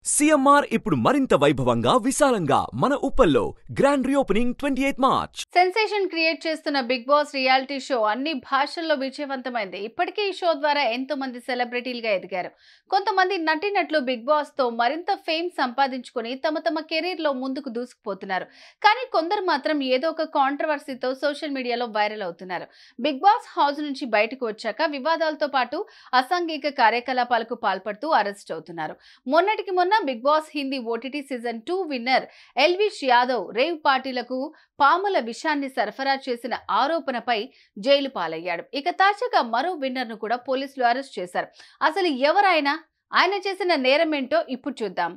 CMR ఇప్పుడు మరింత వైభవంగా విశాలంగా మన ఉప్పల్లో grand reopening 28 March. Sensation create చేస్తున్న బిగ్ బాస్ రియాలిటీ షో అన్ని భాషల్లో విజయవంతమైంది. ఇప్పటికే ఈ షో ద్వారా ఎంతో మంది సెలబ్రిటీలుగా ఎదిగారు. కొంతమంది నటినట్లు బిగ్ బాస్ తో మరింత ఫేమ్ సంపాదించుకుని తమ కెరీర్ లో ముందుకు దూసుకుపోతున్నారు. కానీ కొందరు మాత్రం ఏదో ఒక కాంట్రవర్సీతో సోషల్ మీడియాలో వైరల్ అవుతున్నారు. బిగ్ బాస్ హౌస్ నుంచి బయటకు వచ్చాక వివాదాలతో పాటు అసాంఘిక కార్యకలాపాలకు పాల్పడుతూ అరెస్ట్ అవుతున్నారు. మొన్నటికి మొన్న Big Boss Hindi OTT season 2 winner Elvish Yadav rave పార్టీలకు పాముల విషాన్ని సరఫరా చేసిన ఆరోపణపై జైలు పాలయ్యాడు. ఇక తాజాగా మరో విన్నర్ ను కూడా పోలీసులు అరెస్ట్ చేశారు. అసలు ఎవరైనా ఆయన చేసిన నేరం ఏంటో ఇప్పుడు చూద్దాం.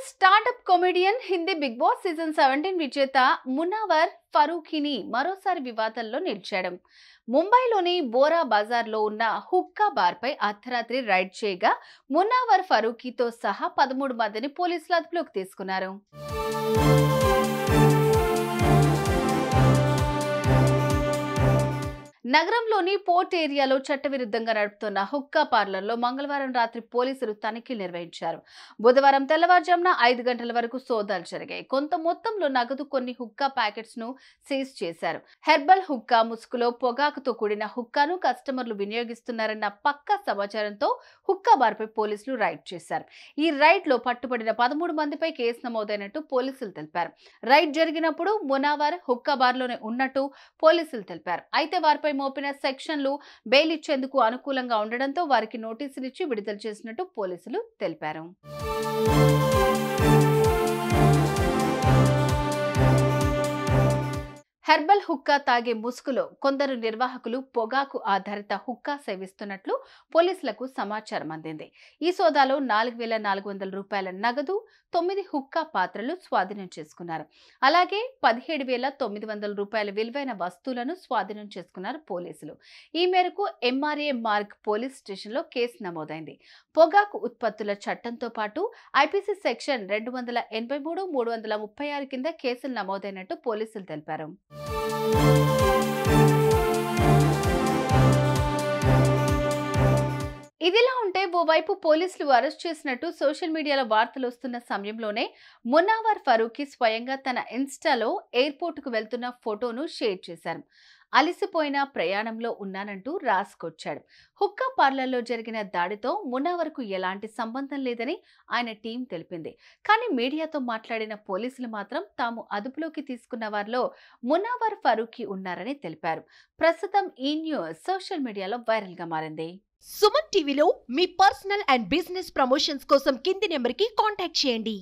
Startup comedian Hindi Big Boss season 17 విజేత మునావర్ ఫరూఖీని మరోసారి వివాదంలో నిలిచాడు. ముంబైలోని బోరా బజార్ లో ఉన్న హుక్కా బార్ పై అర్ధరాత్రి రైడ్ చేయగా మునావర్ ఫరూఖీతో సహా 13 మందిని పోలీసులు అదుపులోకి తీసుకున్నారు. నగరంలోని పోర్ట్ ఏరియాలో చట్టవిరుద్ధంగా నడుపుతున్న హుక్కా పార్లర్లో మంగళవారం రాత్రి పోలీసులు తనిఖీలు నిర్వహించారు. బుధవారం తెల్లవారుజామున 5 గంటల వరకు సోదాలు జరిగాయి. కొంత మొత్తంలో నగదు, కొన్ని హుక్కా ప్యాకెట్స్ ను సీజ్ చేశారు. హెర్బల్ హుక్కా ముసుగులో పొగాకుతో కూడిన హుక్కాను కస్టమర్లు వినియోగిస్తున్నారన్న పక్కా సమాచారంతో హుక్కా బార్ పై పోలీసులు రైడ్ చేశారు. ఈ రైడ్ లో పట్టుబడిన 13 మందిపై కేసు నమోదైనట్టు పోలీసులు తెలిపారు. రైడ్ జరిగినప్పుడు మునావర్ హుక్కా బార్ లోనే ఉన్నట్టు పోలీసులు తెలిపారు. అయితే వారిపై మోపిన సెక్షన్లు బెయిల్ ఇచ్చేందుకు అనుకూలంగా ఉండడంతో వారికి నోటీసులు ఇచ్చి విడుదల చేసినట్టు పోలీసులు తెలిపారు. హెర్బల్ హుక్కా తాగే ముసుగులో కొందరు నిర్వాహకులు పొగాకు ఆధారిత హుక్కా సేవిస్తున్నట్లు పోలీసులకు సమాచారం అందింది. ఈ సోదాలో 4,400 రూపాయల నగదు, 9 హుక్కా పాత్రలు స్వాధీనం చేసుకున్నారు. అలాగే 17,900 రూపాయల విలువైన వస్తువులను స్వాధీనం చేసుకున్నారు పోలీసులు. ఈ మేరకు ఎంఆర్ఏ మార్గ్ పోలీస్ స్టేషన్లో కేసు నమోదైంది. పొగాకు ఉత్పత్తుల చట్టంతో పాటు ఐపీసీ సెక్షన్ 283, 336 కింద కేసులు నమోదైనట్టు పోలీసులు తెలిపారు. ఇదిలా ఉంటే ఓవైపు పోలీసులు అరెస్ట్ చేసినట్టు సోషల్ మీడియాలో వార్తలు వస్తున్న సమయంలోనే మునావర్ ఫరూఖీ స్వయంగా తన ఇన్స్టాలో ఎయిర్పోర్ట్ కు వెళ్తున్న ఫోటోను షేర్ చేశారు. అలిసిపోయిన ప్రయాణంలో ఉన్నానంటూ రాసుకొచ్చాడు. హుక్కా పార్లర్లో జరిగిన దాడితో మునావర్కు ఎలాంటి సంబంధం లేదని ఆయన టీం తెలిపింది. కానీ మీడియాతో మాట్లాడిన పోలీసులు మాత్రం తాము అదుపులోకి తీసుకున్న వారిలో మునావర్ ఫరూఖీ ఉన్నారని తెలిపారు. ప్రస్తుతం ఈ న్యూస్ సోషల్ మీడియాలో వైరల్ గా మారింది. సుమన్ టీవీలో మీ పర్సనల్ అండ్ బిజినెస్ ప్రమోషన్స్ కోసం కింది నెంబర్కి కాంటాక్ట్ చేయండి.